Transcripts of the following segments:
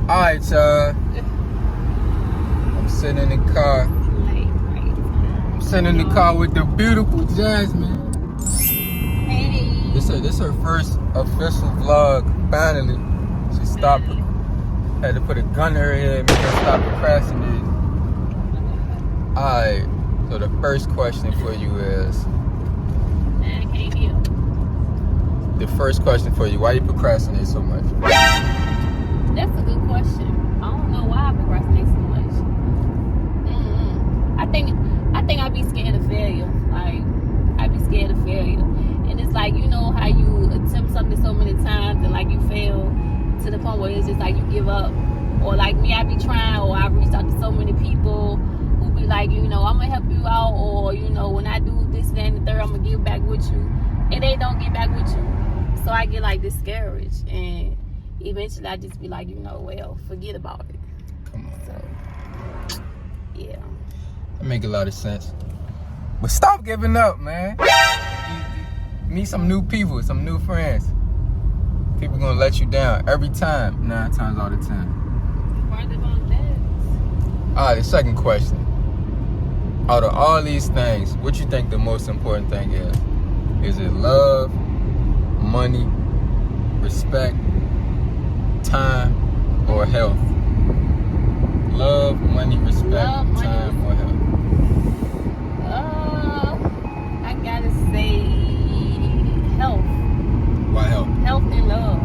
Alright, y'all. I'm sitting in the car. I'm sitting in the car with the beautiful Jasmine. Hey. This her first official vlog, finally. She stopped, had to put a gun to her head, make her stop procrastinating. Alright, so the first question for you is... The first question for you, why you procrastinate so much? That's a good question. I don't know why I procrastinate so much. I think I be scared of failure. Like, I be scared of failure. And it's like, you know how you attempt something so many times and like you fail to the point where it's just like you give up. Or like me, I be trying, or I've reached out to so many people who be like, you know, I'm gonna help you out, or you know, when I do this, that, and the third, I'm gonna give back with you. And they don't get back with you. So I get like discouraged, and eventually I just be like, you know, well, forget about it. Come on. So, yeah. That make a lot of sense. But stop giving up, man. Meet some new people, some new friends. People gonna let you down every time, 9 times out of 10. Alright, the second question. Out of all these things, what you think the most important thing is? Is it love, money, respect, time, or health? Love, money, respect, time, or health? I gotta say health. Why health? Health and love.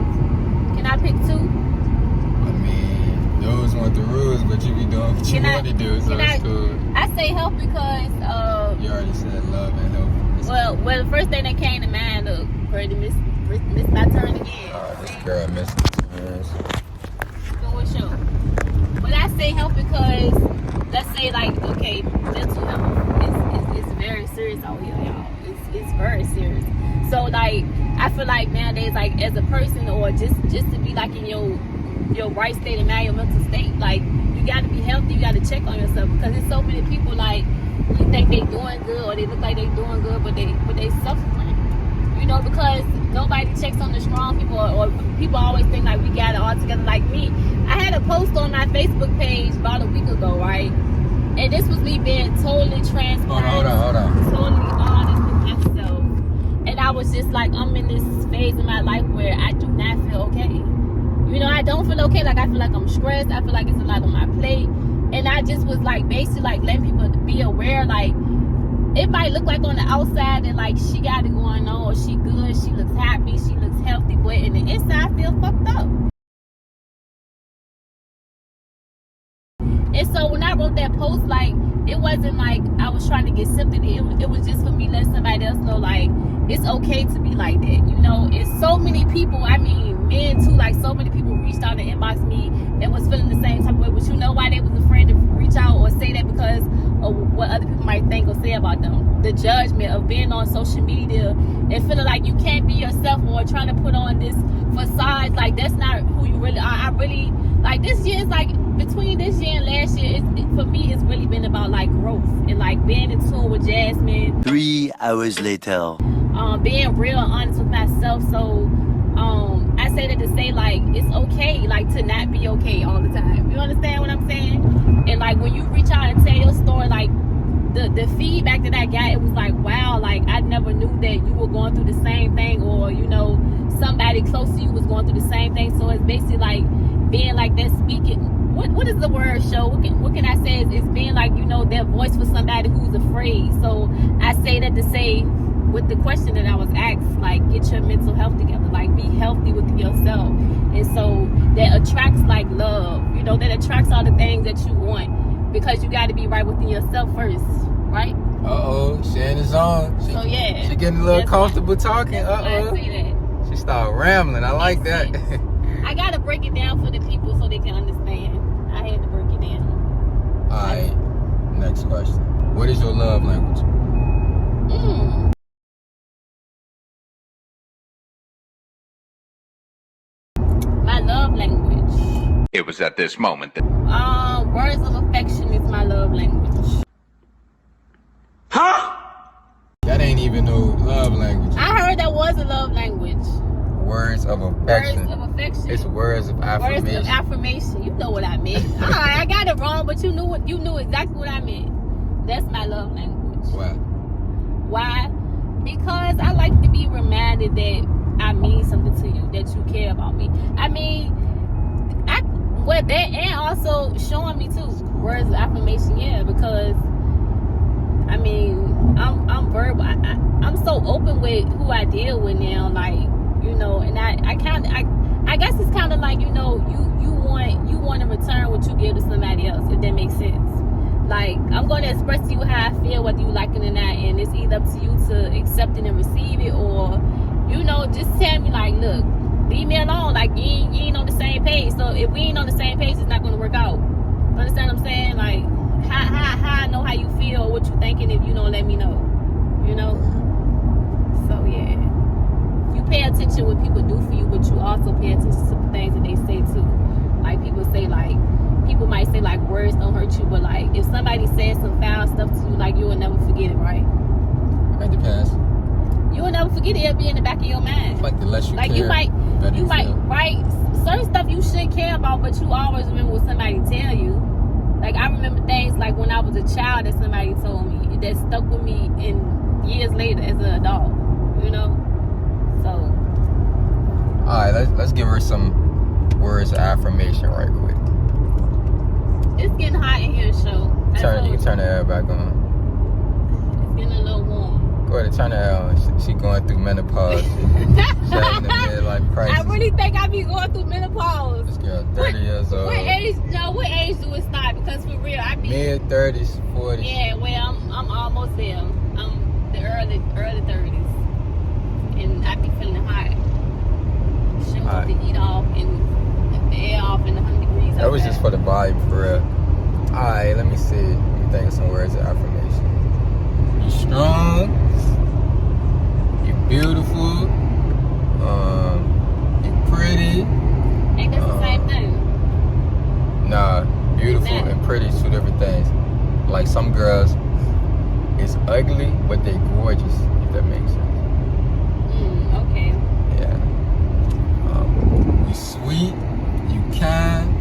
Can I pick two? I mean, those weren't the rules, but you be doing what you want to do, so it's cool. I say health because you already said love and health. Well, the first thing that came to mind, look, Freddie, missed my turn again. This girl missed it. So what's your? But I say health because, let's say like, okay, mental health is very serious out here, y'all. It's very serious. So like, I feel like nowadays, like as a person, or just to be like in your right state of mind, your mental state, like you got to be healthy. You got to check on yourself, because there's so many people like, you think they doing good, or they look like they doing good, but they suffering. You know, because nobody checks on the strong people, or people always think like we got it all together. Like me, I had a post on my Facebook page about a week ago, right? And this was me being totally transparent, Hold on. totally honest with myself. And I was just like, I'm in this phase in my life where I do not feel okay. You know, I don't feel okay. Like I feel like I'm stressed. I feel like it's a lot on my plate. And I just was like, basically like letting people be aware, like it might look like on the outside that like she got it going on, or she good, she looks happy, she looks healthy, but in the inside I feel fucked up. And so when I wrote that post, like it wasn't like I was trying to get sympathy. It was just for me letting somebody else know like it's okay to be like that. You know, it's so many people, I mean men too, like so many people reached out and inboxed me and was feeling the same type of way. But you know why they was afraid to reach out or say that? Because of what other people might think or say about them. The judgment of being on social media and feeling like you can't be yourself, or trying to put on this facade, like that's not who you really are. I really, like this year is like, between this year and last year, for me, it's really been about like growth and like being in tune with Jasmine. 3 hours later. Being real and honest with myself. So I say that to say like it's okay like to not be okay all the time. You understand what I'm saying? And like when you reach out and tell your story, like the feedback that I got, it was like, wow, like I never knew that you were going through the same thing, or you know, somebody close to you was going through the same thing. So it's basically like being like that speaking. What is the word, show? What can I say? It's being like, you know, that voice for somebody who's afraid. So I say that to say, with the question that I was asked, like get your mental health together, like be healthy within yourself. And so that attracts like love, you know, that attracts all the things that you want, because you got to be right within yourself first, right? Shannon's on. So yeah, she getting a little comfortable talking. I say that. She started rambling. I like that. I gotta break it down for the people so they can understand. I had to break it down. Alright, next question. What is your love language? My love language. It was at this moment that... Words of affection is my love language. Huh? That ain't even no love language. I heard that was a love language. words of affection. Words of affection. It's words of affirmation. Words of affirmation. You know what I meant. Alright, I got it wrong, but you knew exactly what I meant. That's my love language. Why? Because I like to be reminded that I mean something to you, that you care about me. I mean, that and also showing me too words of affirmation. Yeah, because I mean, I'm verbal. I'm so open with who I deal with now, like, you know, and I guess it's kind of like, you know, you want to return what you give to somebody else, if that makes sense. Like, I'm going to express to you how I feel, whether you like it or not, and it's either up to you to accept it and receive it, or, you know, just tell me, like, look, leave me alone. Like, you ain't on the same page. So if we ain't on the same page, it's not going to work out. Understand what I'm saying? Like, how I know how you feel, what you thinking, if you don't let me know, you know? So, yeah. You pay attention what people do for you, but you also pay attention to the things that they say, too. Like, people might say, like, words don't hurt you, but, like, if somebody says some foul stuff to you, like, you will never forget it, right? It depends. You will never forget it. It'll be in the back of your mind. Like, the less you like, care, you might, feel. right? Certain stuff you should care about, but you always remember what somebody tell you. Like, I remember things, like, when I was a child that somebody told me that stuck with me in years later as an adult, you know? So. All right, let's give her some words of affirmation right quick. It's getting hot in here, so. You can turn the air back on. It's getting a little warm. Go ahead and turn the air on. She going through menopause. She's having a midlife crisis. I really think I be going through menopause. This girl, 30 years old. What age do it start? Because for real, I be mid-30s, 40s. Yeah, well, I'm almost there. I'm the early 30s, and I be feeling hot. Should right. The heat off and the air off and 100 degrees. That was just for the vibe, for real. All right, let me see. Let me think of some words of affirmation. You strong. You beautiful. You pretty. Ain't that the same thing? Nah, beautiful and pretty is two different things. Like, some girls is ugly, but they gorgeous, if that makes sense. Okay. Yeah. You sweet. You kind.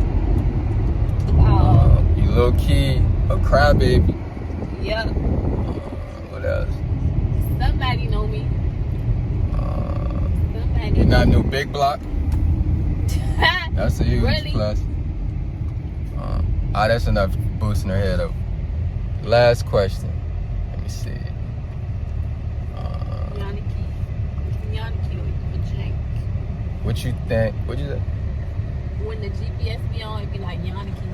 You low key. A crybaby. Yep. What else? Somebody know me. Somebody. You're not no big block. That's a huge really? plus. That's enough boosting her head up. Last question. Let me see. What you think? What you say? When the GPS be on, it be like Yannicki.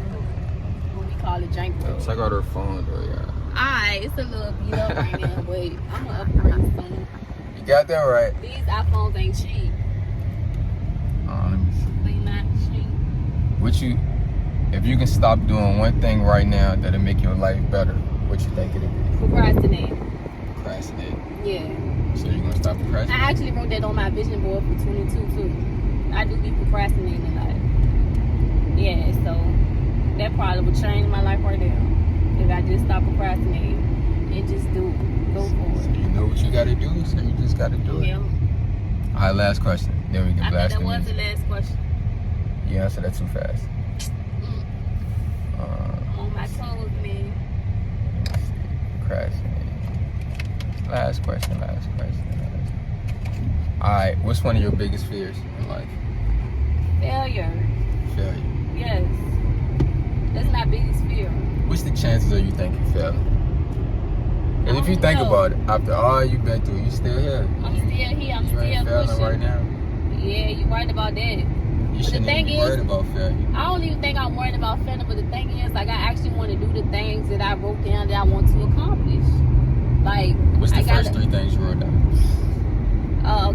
What we call it, jank. Check out her phone, though, yeah. Alright, it's a little beat up right now, but I'm gonna upgrade soon. You got that right. These iPhones ain't cheap. Let me see. They not cheap. If you can stop doing one thing right now that'll make your life better, what you think it'll be? Procrastinate. Procrastinate. Yeah. So you're gonna stop procrastinating? I actually wrote that on my vision board for 22 too. I do be procrastinating a lot. Yeah, so that probably would change my life right now. If I just stop procrastinating and just go for it. So you know what you gotta do, so you just gotta do it. Yeah. All right, last question. Then we can blast that the was music. the last question. You answered that too fast. On my toes, man. Procrastinating. Last question. All right, what's one of your biggest fears in life? Failure. Yes. That's my biggest fear. What's the chances of you thinking failing? And if you think about it, after all you've been through, you still here. I'm still here. I'm still pushing. right now. Yeah, you're right about that. You shouldn't even be worried about failure. I don't even think I'm worried about failure, but the thing is, like, I actually want to do the things that I wrote down that I want to accomplish. Like, what's the first 3 things you wrote down?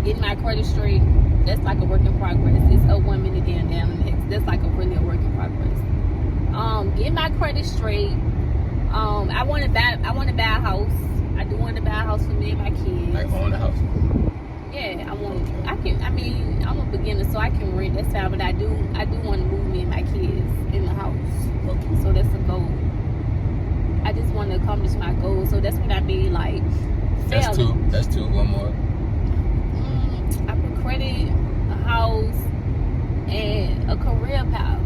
Getting my credit straight. That's like a work in progress. It's up 1 minute down the next. That's like a really a work in progress. Getting my credit straight. I want to buy a house. I do want to buy a house for me and my kids. Like own a house. Yeah, I'm a beginner, so I can rent. That's fine, but I do want to move me and my kids in the house. Okay. So that's a goal. I just want to accomplish my goal. So that's what I mean, like. That's two. One more. I put credit. house, and a career path.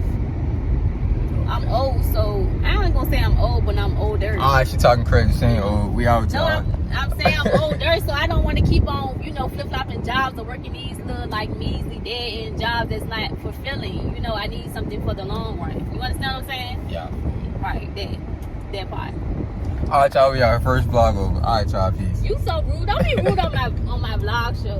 I'm old, so I ain't gonna say I'm old, but I'm older. Alright, she talking crazy. She ain't old. We out No, y'all. I'm saying I'm older, so I don't want to keep on, flip-flopping jobs or working these little, like, measly dead-end jobs that's not fulfilling. I need something for the long run. You understand what I'm saying? Yeah. Right, that part. Alright, y'all. We our first vlog over. Alright, y'all. Peace. You so rude. Don't be rude on my vlog show.